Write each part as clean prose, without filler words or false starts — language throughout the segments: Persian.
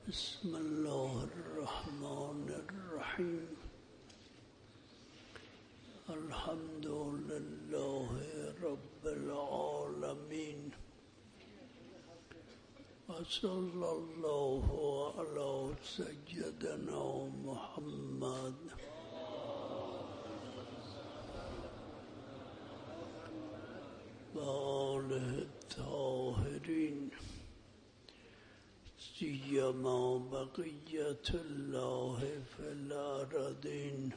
بسم الله الرحمن الرحیم. الحمد لله رب العالمین و صلی الله علی سیدنا محمد و آله الطاهرین، سیما بقیت الله فی الارضین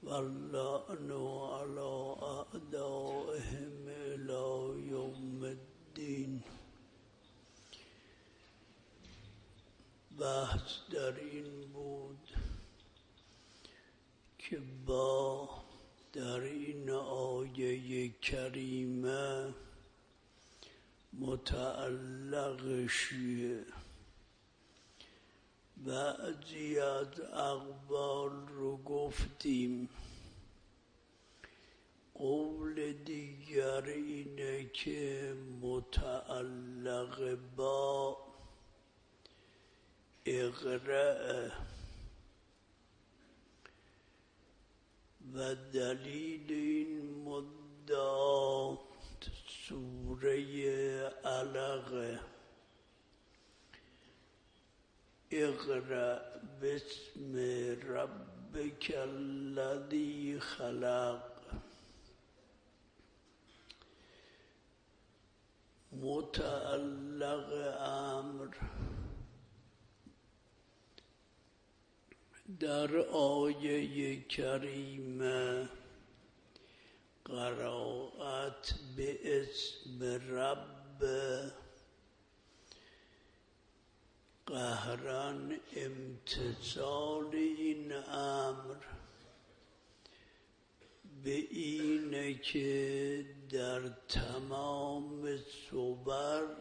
واللعن علی اعدائهم الی یوم الدین. بحث در این بود که در این آیه کریمه متعلق شیه بعضی از اقوال رو گفتیم. قول دیگر اینه که متعلق با اقرأ و دلیل این مدعا سوره علق. اقرأ باسم ربک الذی خلق. متعلق امر در آیه کریمه قرائت به اسم رب قهرن امتثال این امر به اینه که در تمام صور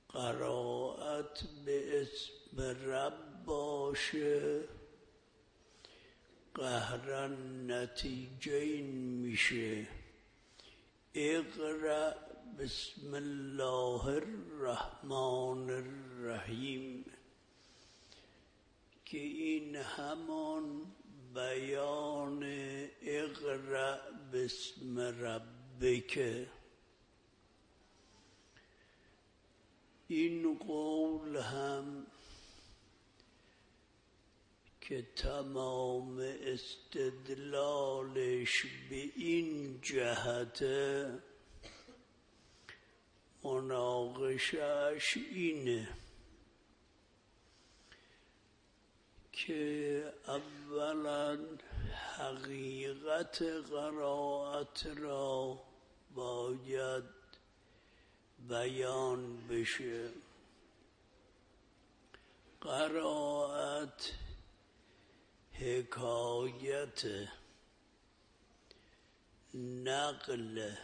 قرائت به اسم رب باشه قهرن نتیجه این میشه اقرأ بسم الله الرحمن الرحیم، که این همان بیان اقرأ باسم ربک. این قول هم که تمام استدلالش به این جهت مناقشش اینه که اولا حقیقت قرائت را باید بیان بشه. قرائت حکایت، نقل،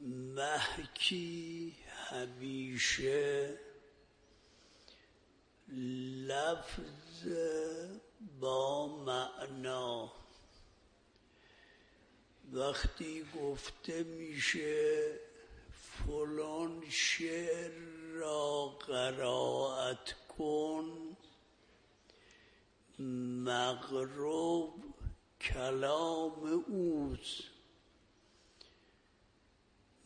محکی همیشه لفظ با معنا. وقتی گفته میشه فلان شعر را قرائت کن، مغرب کلام اوست،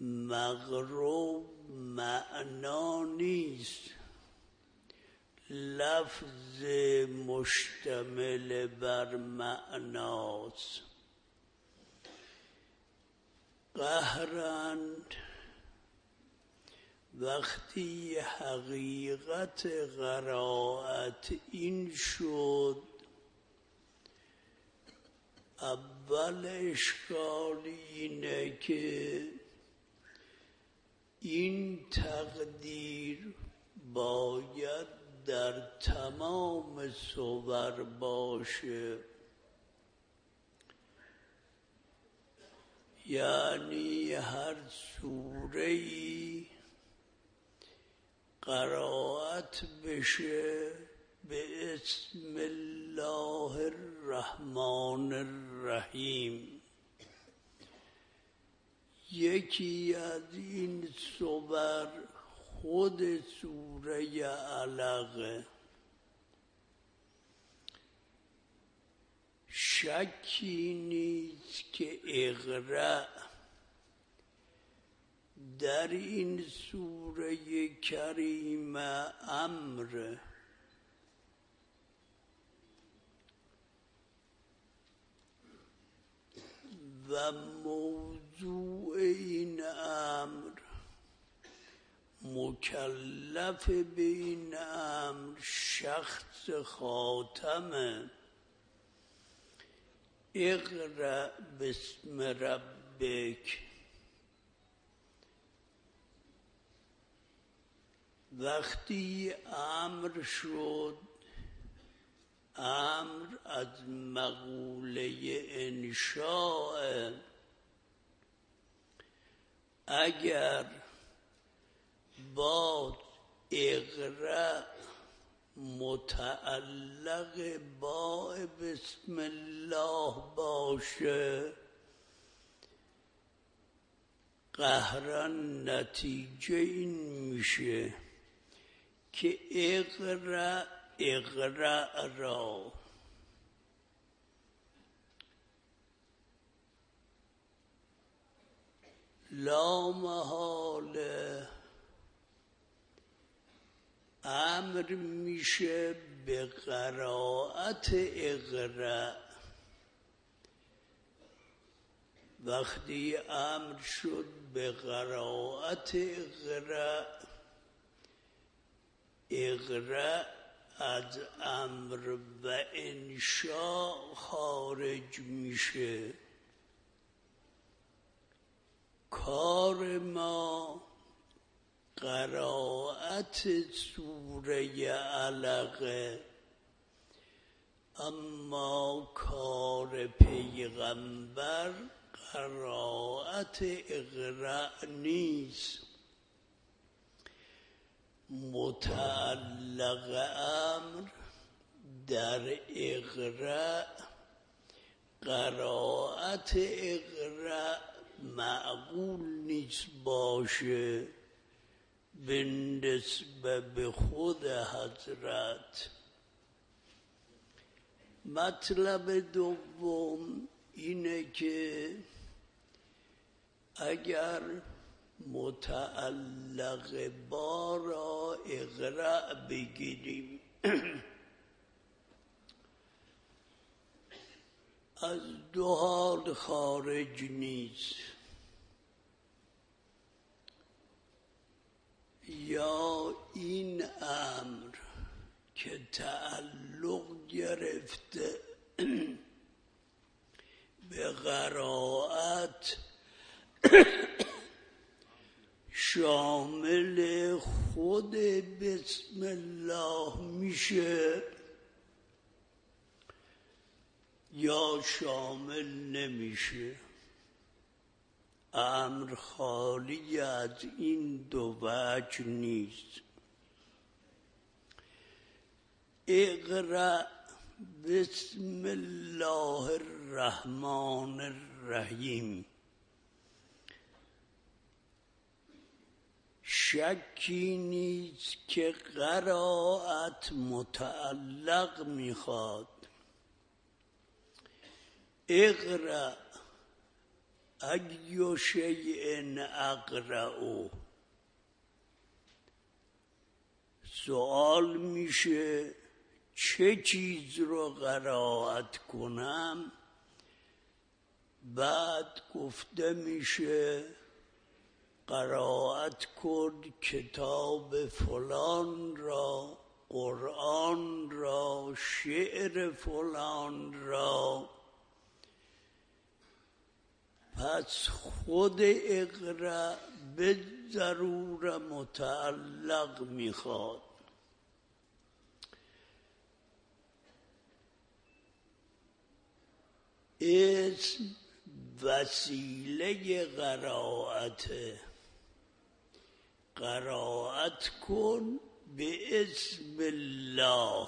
مغرب معنا نیست، لفظ مشتمل بر معناست. قهرند وقتی حقیقت قرائت این شد، اول اشکال اینه که این تقدیر باید در تمام صور باشه، یعنی هر سوره‌ای قرائت بشه به اسم الله الرحمن الرحیم، یکی از این صور خود سوره علق. شکی نیست که اقرأ در این سوره کریمه امر و موضوع این امر، مکلف به این امر شخص خاتمه. اقرأ باسم ربک. وقتی امر شد، امر از مقوله انشاء. اگر با اقرأ متعلق با بسم الله باشه، قهرا نتیجه این میشه که اقرأ را لا محاله امر میشه به قرائت اقرأ. وقتی امر شد به قرائت اقرأ از امر و انشاء خارج میشه. کار ما قرائت سوره علق، اما کار پیغمبر قرائت اقرأ نیست. متعلق امر در اقرأ، قرائت اقرأ معقول نیست باشه به نسبت به خود حضرت. مطلب دوم اینه که اگر متعلق با را اقرأ بگیریم از دو حال خارج نیست. یا این امر که تعلق گرفته به قرائت شامل خود بسم الله میشه یا شامل نمیشه. امر خالی از این دو وجه نیست. اقرأ بسم الله الرحمن الرحیم. شکی نیست که قرائت متعلق میخواد. اقرأ ای شیء اقرأ. سوال میشه چه چیز رو قرائت کنم؟ بعد گفته میشه قرائت کن کتاب فلان را، قرآن را، شعر فلان را. پس خود اقرأ به ضرور متعلق میخواد. اسم وسیله قرائته. قرائت کن به اسم الله.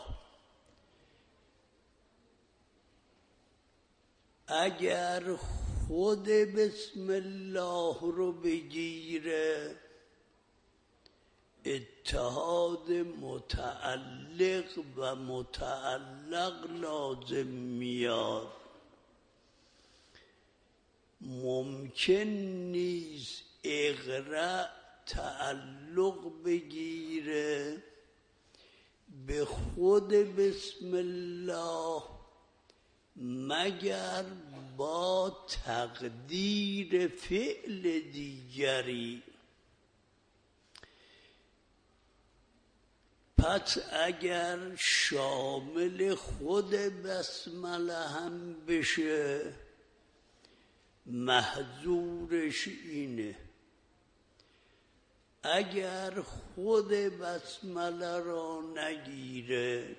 اگر خود بسم الله رو بگیره اتحاد متعلق و متعلق لازم میاد. ممکن نیست اقرأ تعلق بگیره به خود بسم الله مگر با تقدیر فعل دیگری. پس اگر شامل خود بسمله هم بشه محظورش اینه، اگر خود بسمله را نگیره،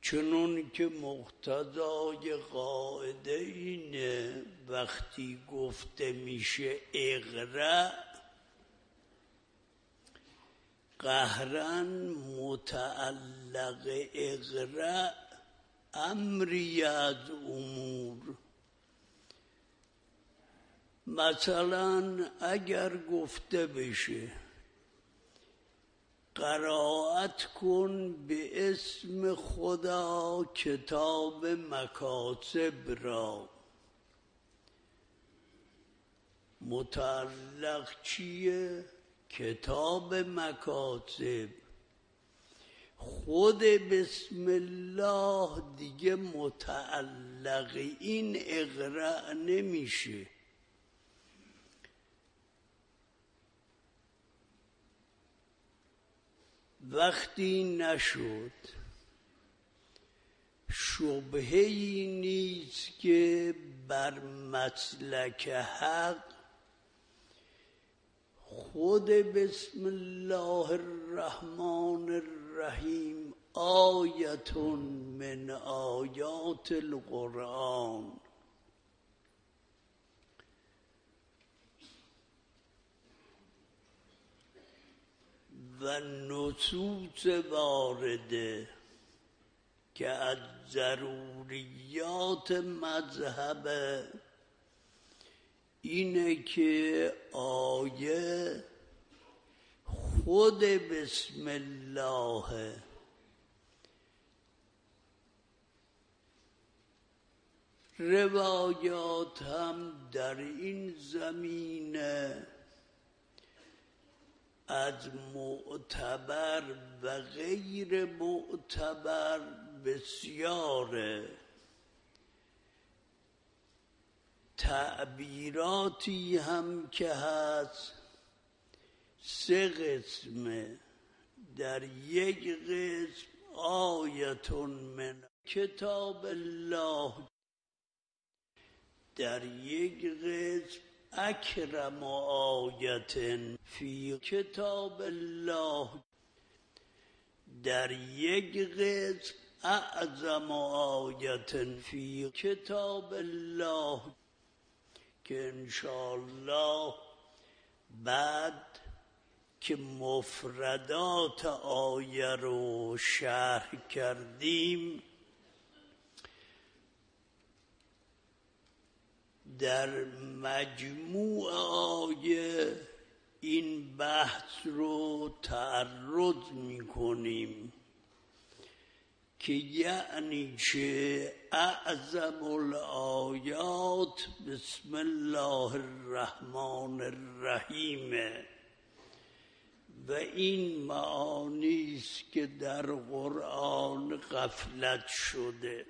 چنون که مقتضای قاعده اینه وقتی گفته میشه اقرأ قهرن متعلق اقرأ امری از امور. مثلا اگر گفته بشه قرائت کن به اسم خدا کتاب مکاسب را، متعلق چیه؟ کتاب مکاسب. خود بسم الله دیگه متعلق این اقرأ نمیشه. وقتی نشد شبهه‌ای نیست که بر مسلک حق خود بسم الله الرحمن الرحیم آیت من آیات القرآن. و نصوص وارده که از ضروریات مذهب اینه که آیه خود بسم الله روایات هم در این زمینه از معتبر و غیر معتبر بسیاره. تعبیراتی هم که هست 3 قسمه. در یک قسم آیتون من کتاب الله، در یک قسم اکرم آیت فی کتاب الله، در یک قسم اعظم آیت فی کتاب الله، که انشاءالله بعد که مفردات آیه رو شرح کردیم در مجموع آیه این بحث رو تعرض میکنیم که یعنی چه اعظم الآیات بسم الله الرحمن الرحیم. و این معانی است که در قرآن غفلت شده.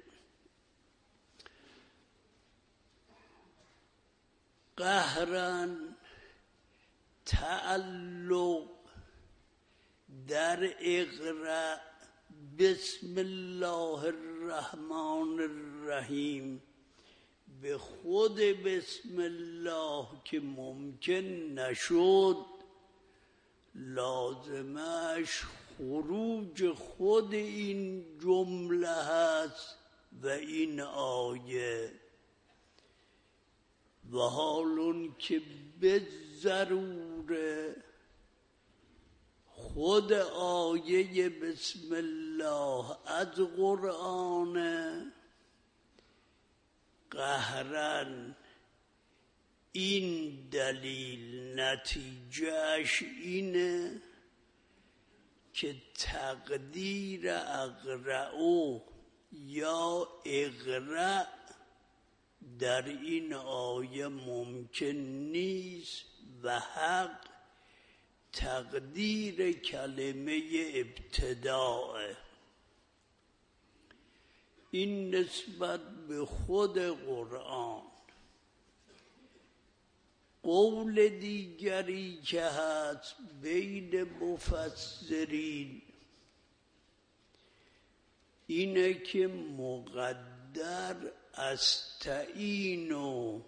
قهرن تعلق در اقرأ بسم الله الرحمن الرحیم به خود بسم الله که ممکن نشد، لازمش خروج خود این جمله هست و این آیه. و حالون که به ضروره خود آیه بسم الله از قرآن، قهرن این دلیل نتیجهش اینه که تقدیر اقرأ یا اقرأ در این آیه ممکن نیست و حق تقدیر کلمه ابتداء. این نسبت به خود قرآن. قول دیگری که هست بین مفسرین اینه که مقدر استعینوا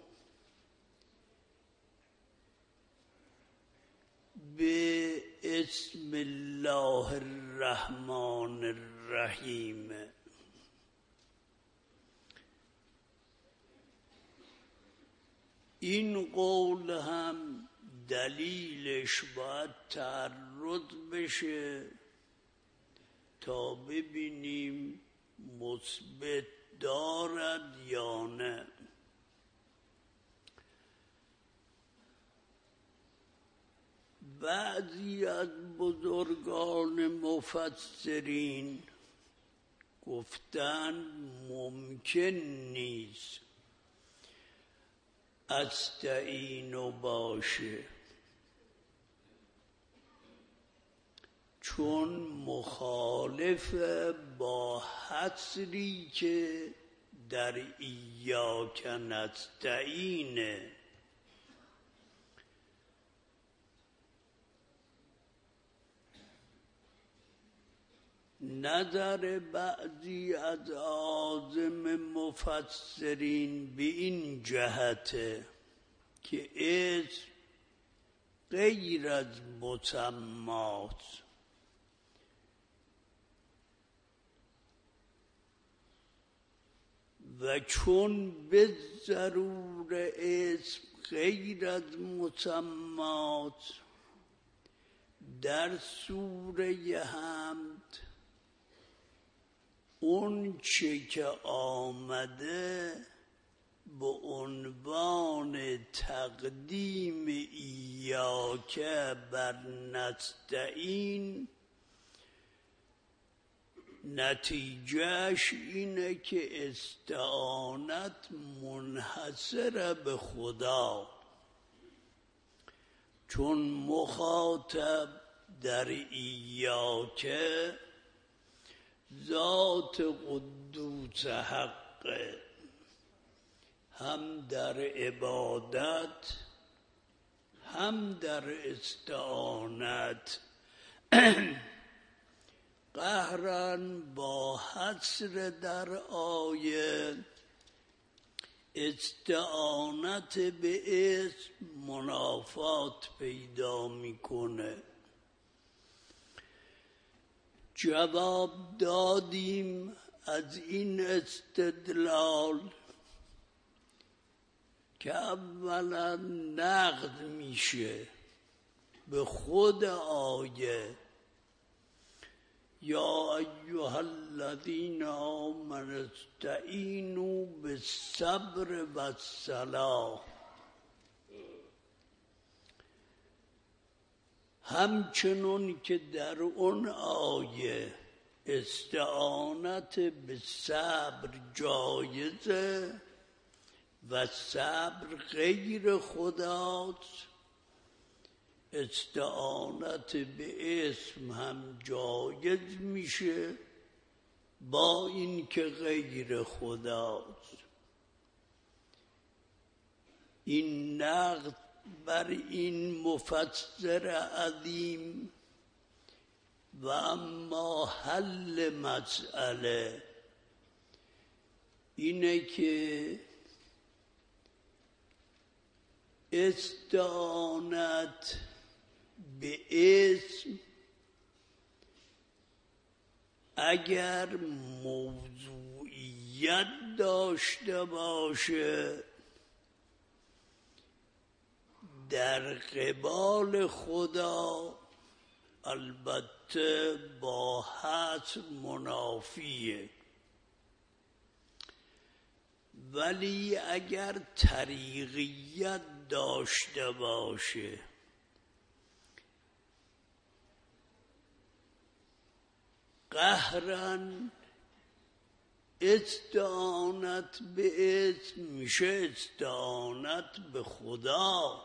به اسم الله الرحمن الرحیم. این قول هم دلیلش باید تعرض بشه تا ببینیم مثبت دارد یا نه. بعضی از بزرگان مفسرین گفتن ممکن نیست استعینوا باشه، چون مخالف با حصری که در ایاک نستعینه. نظر بعضی از اعاظم مفسرین به این جهته که اسم غیر از مسمات و چون به ضرور اسم غیر از مسمات در سوره حمد اون چه که آمده به عنوان تقدیم ایاک بر نستعین نتیجهش اینه که استعانت منحصر به خدا، چون مخاطب در ایاک ذات قدوس حق، هم در عبادت هم در استعانت. قهرن با حصر در آیه استعانت به اسم منافات پیدا میکنه. جواب دادیم از این استدلال که اولا نقد میشه به خود آیه یا ایها الذین آمنوا استعینوا بالصبر والصلاة، همچنون که در اون آیه استعانت به صبر جایزه و صبر غیر خداست، استعانت به اسم هم جایز میشه با این که غیر خداست. این نقد بر این مفسر عظیم و اما حل مسئله اینه که استعانت به اسم اگر موضوعیت داشته باشه در قبال خدا البته با حد منافیه، ولی اگر طریقیت داشته باشه، قهرن استعانت به اسم میشه استعانت به خدا.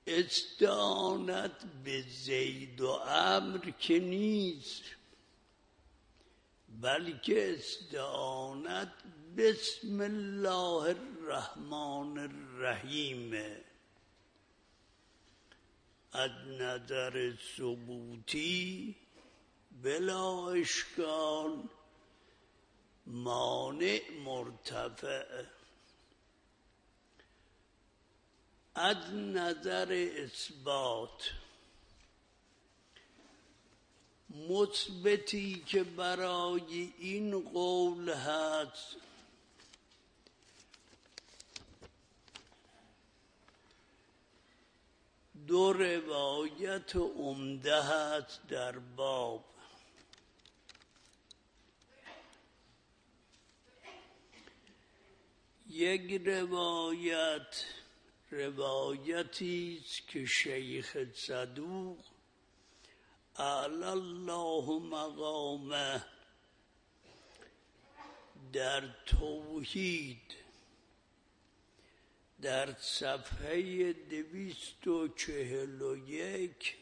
استعانت به زید و عمرو که نیست، بلکه استعانت بسم الله الرحمن الرحیم. از نظر ثبوتی بلا اشکال مانع مرتفع، از نظر اثبات مثبتی که برای این قول هست دو روایت عمده هست در باب. یک روایتی است که شیخ صدوق اعلی الله مقامه در توحید در صفحه 241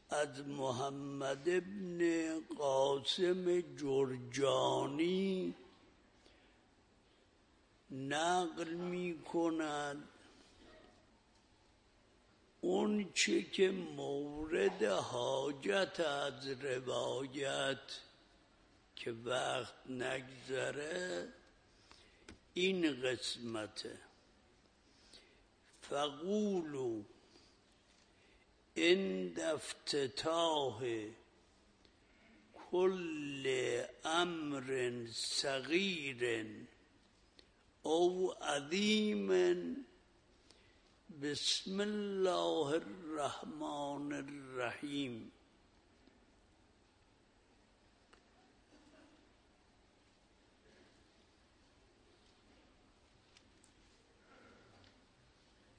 از محمد ابن قاسم جرجانی نقل می کند اون چه که مورد حاجت از روایت که وقت نگذره این قسمته: فقولوا عند افتتاح کل امر صغیر او عظیم بسم الله الرحمن الرحیم.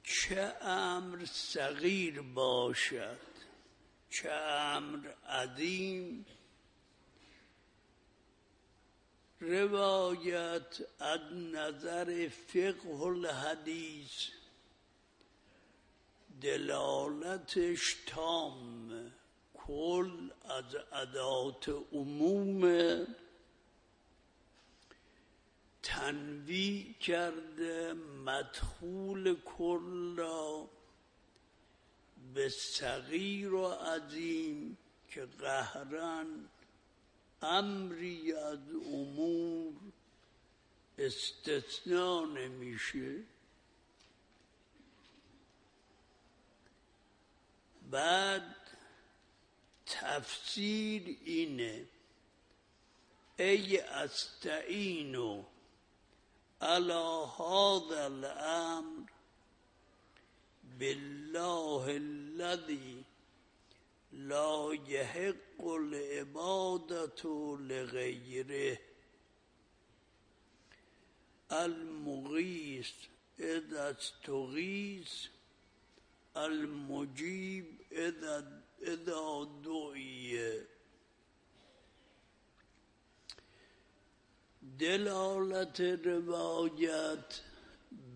چه امر صغیر باشد چه امر عظیم، روایت از نظر فقه الحدیث دلالتش تام، کل از ادات عموم، تنویع کرده مدخول کل را به صغیر و عظیم که قهرن امری از امور استثناء نمیشه. بعد تفسیر اینه: ای استعینوا علی هذا الامر بالله الذي لا يحق العبادة لغیره المغیث اذا استغیث المجیب اذا دعی. دلالت روایت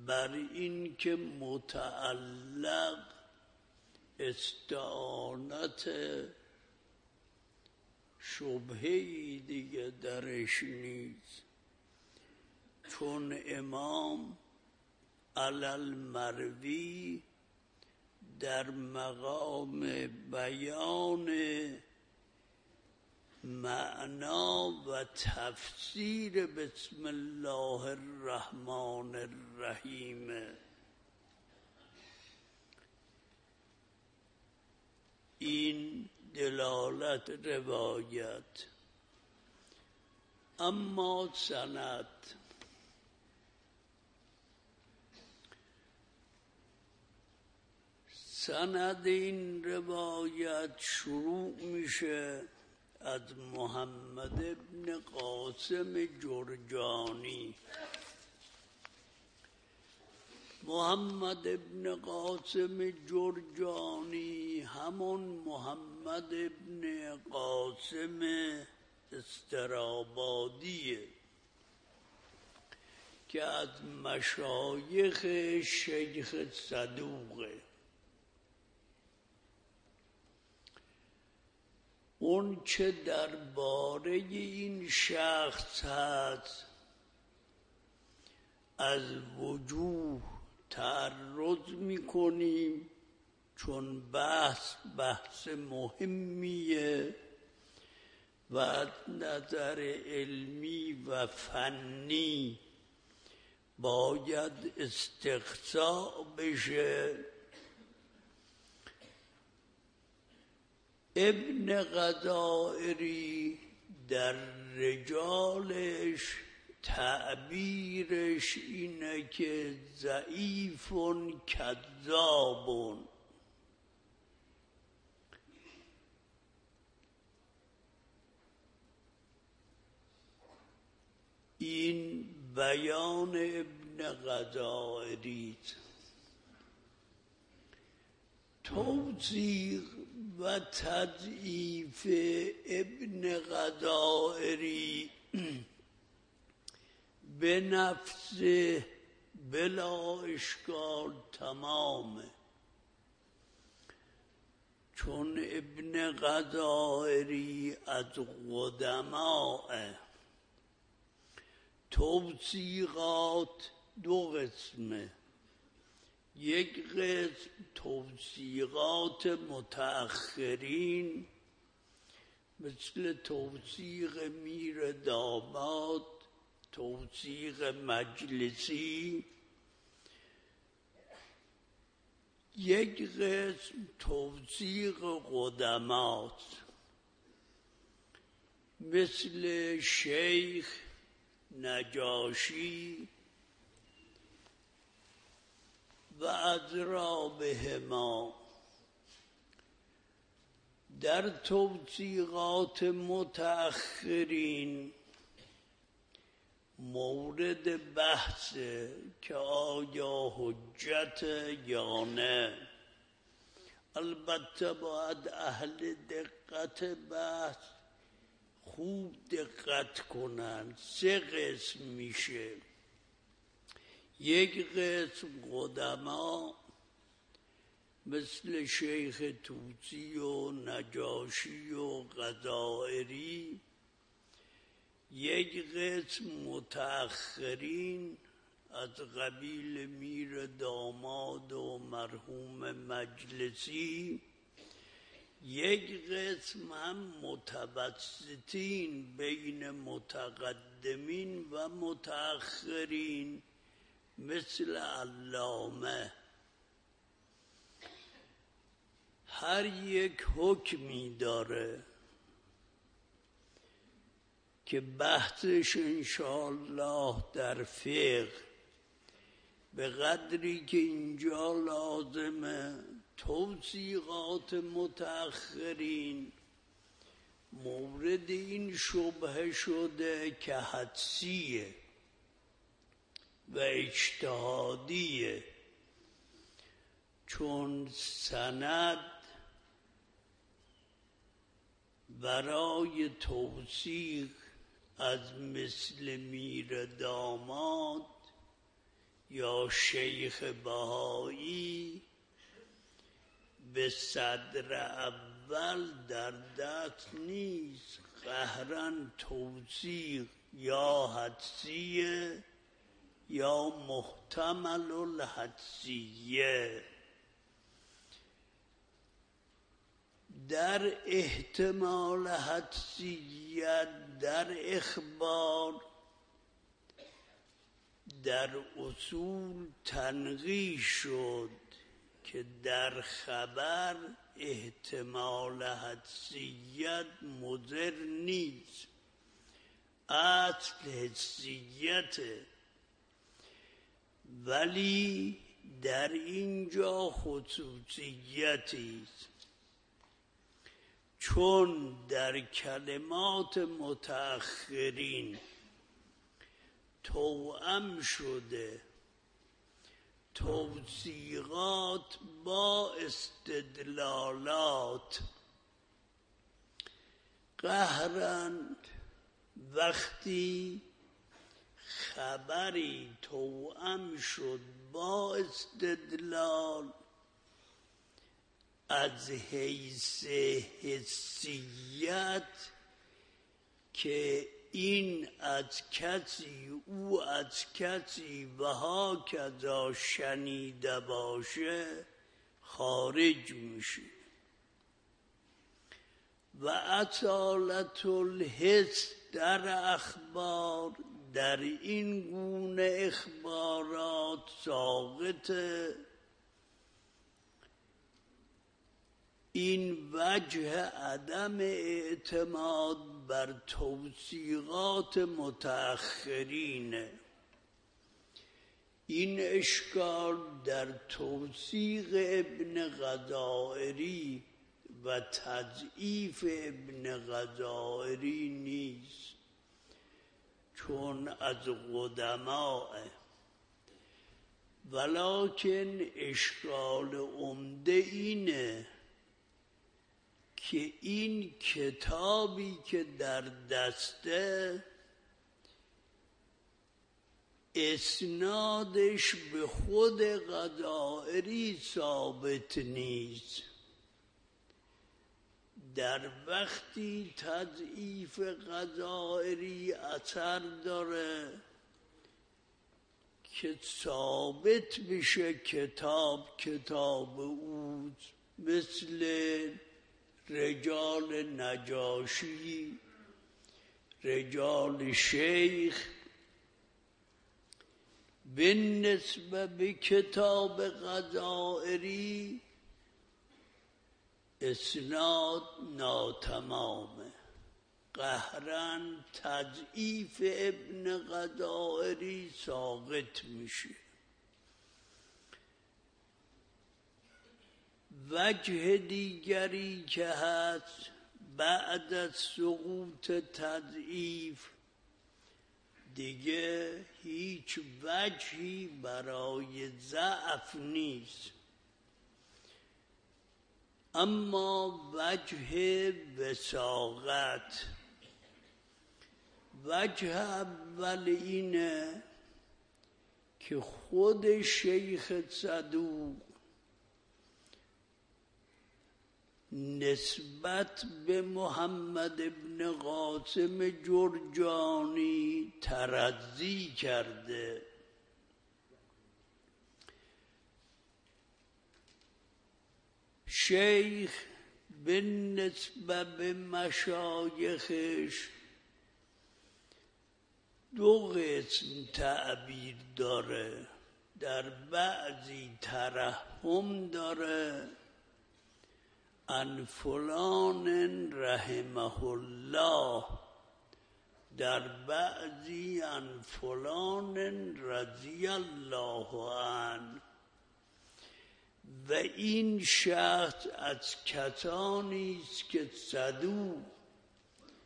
بر این که متعلق استعانت شبهه‌ای دیگه درش نیست، چون امام علی المروی در مقام بیان معنا و تفسیر بسم الله الرحمن الرحیم این دلالت روایت. اما سند این روایت شروع میشه از محمد ابن قاسم جرجانی. محمد ابن قاسم جرجانی همون محمد ابن قاسم استرابادیه که از مشایخ شیخ صدوقه. اون چه درباره این شخص هست از وجوه تعرض میکنیم، چون بحث مهمیه و از نظر علمی و فنی باید استقصا بشه. ابن غضائری در رجالش تعبیرش اینه که ضعیفٌ کذابٌ. این بیان ابن غضائری. توثیق و تضعیف ابن غضائری به نفسه بلا اشکال تمامه، چون ابن غضائری از قدماء. توثیقات دو قسمه، یک قسم توثیقات متأخرین مثل توثیق میر داماد، توثیق مجلسی. یک قسم توثیق قدمات مثل شیخ نجاشی و اضرابهما. در توثیقات متأخرین مورد بحث که آیا حجت یا نه. البته باید اهل دقت بحث خوب دقت کنن. سه قسم میشه. یک قسم قدما مثل شیخ طوسی و نجاشی و غضائری. یک قسم متأخرین از قبیل میر داماد و مرحوم مجلسی. یک قسم هم متوسطین بین متقدمین و متأخرین مثل علامه. هر یک حکمی داره که بحثش انشاءالله در فقه به قدری که اینجا لازمه. توثیقات متأخرین مورد این شبهه شده که حدسیه و اجتهادیه، چون سند برای توثیق از مثل میر داماد یا شیخ بهایی به صدر اول در دست نیست. قهراً توثیق یا حدسیه یا محتمل الحدسیه. در احتمال حدسیت در اخبار در اصول تنقیح شد که در خبر احتمال حدسیت مضر نیست، اصل حسیته. ولی در اینجا خصوصیتی است، چون در کلمات متأخرین توأم شده توثیقات با استدلالات، قهرن وقتی خبری توأم شد با استدلال از حیث حسیت که این از کسی او از کسی و ها کذا شنیده باشه خارج میشه و اصالت الحس در اخبار در این گونه اخبارات ساقطه. این وجه عدم اعتماد بر توثیقات متأخرینه. این اشکال در توثیق ابن غضائری و تضعیف ابن غضائری نیست، چون از قدماء، ولکن اشکال عمده اینه که این کتابی که در دسته اسنادش به خود غضائری ثابت نیست. در وقتی تضعیف غضائری اثر داره که ثابت بشه کتاب اوست، مثل رجال نجاشی، رجال شیخ، بالنسبه به کتاب غضائری اسناد ناتمامه. قهرن تضعیف ابن غضائری ساقط میشه. وجه دیگری که هست بعد از سقوط تضعیف دیگه هیچ وجهی برای ضعف نیست، اما وجه وثاقت. وجه اول اینه که خود شیخ صدوق نسبت به محمد ابن قاسم جرجانی ترضی کرده. شیخ به نسبت به مشایخش دو قسم تعبیر داره. در بعضی ترحم داره، ان فلان رحمه الله، در بعضی ان فلان رضی الله عنه. و این شخص از کسانی است که صدوق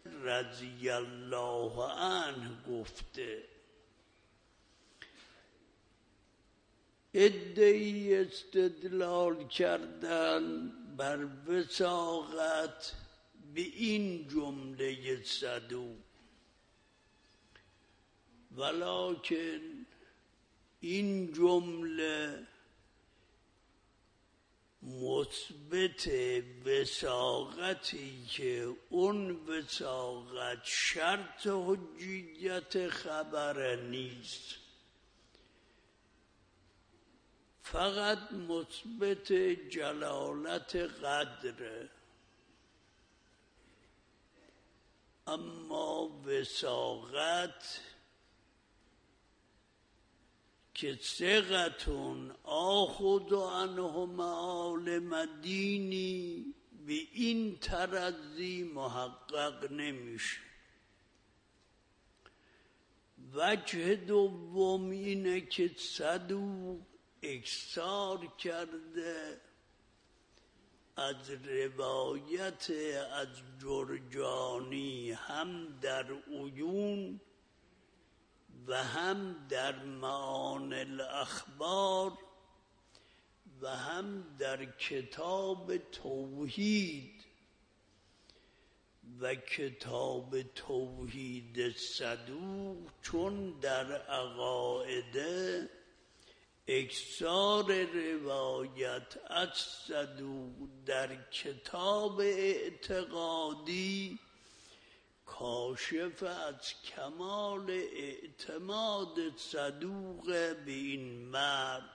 رضی الله عنه گفته. عده‌ای استدلال کردن بر وثاقت به این جمله صدوق، ولکن این جمله مثبت وثاقتی که اون وثاقت شرط حجیت خبر نیست، فقط مثبت جلالت قدره. اما وثاقت که ثقتون آخذ عنه معالم دینی، به این ترضی محقق نمیشه. وجه دوم اینه که صدوق اکثار کرده از روایت از جرجانی هم در عیون و هم در معانی الاخبار و هم در کتاب توحید و کتاب توحید صدوق، چون در عقایده اکثار روایت از صدوق در کتاب اعتقادی کاشف از کمال اعتماد صدوق به این مرد.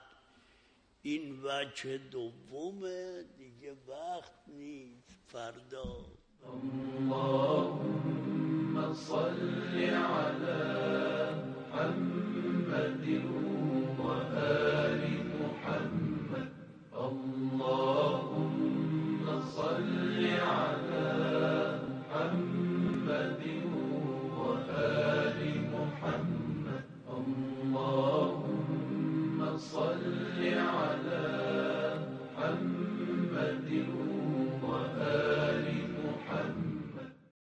این وجه دومه، دیگه وقت نیست، فردا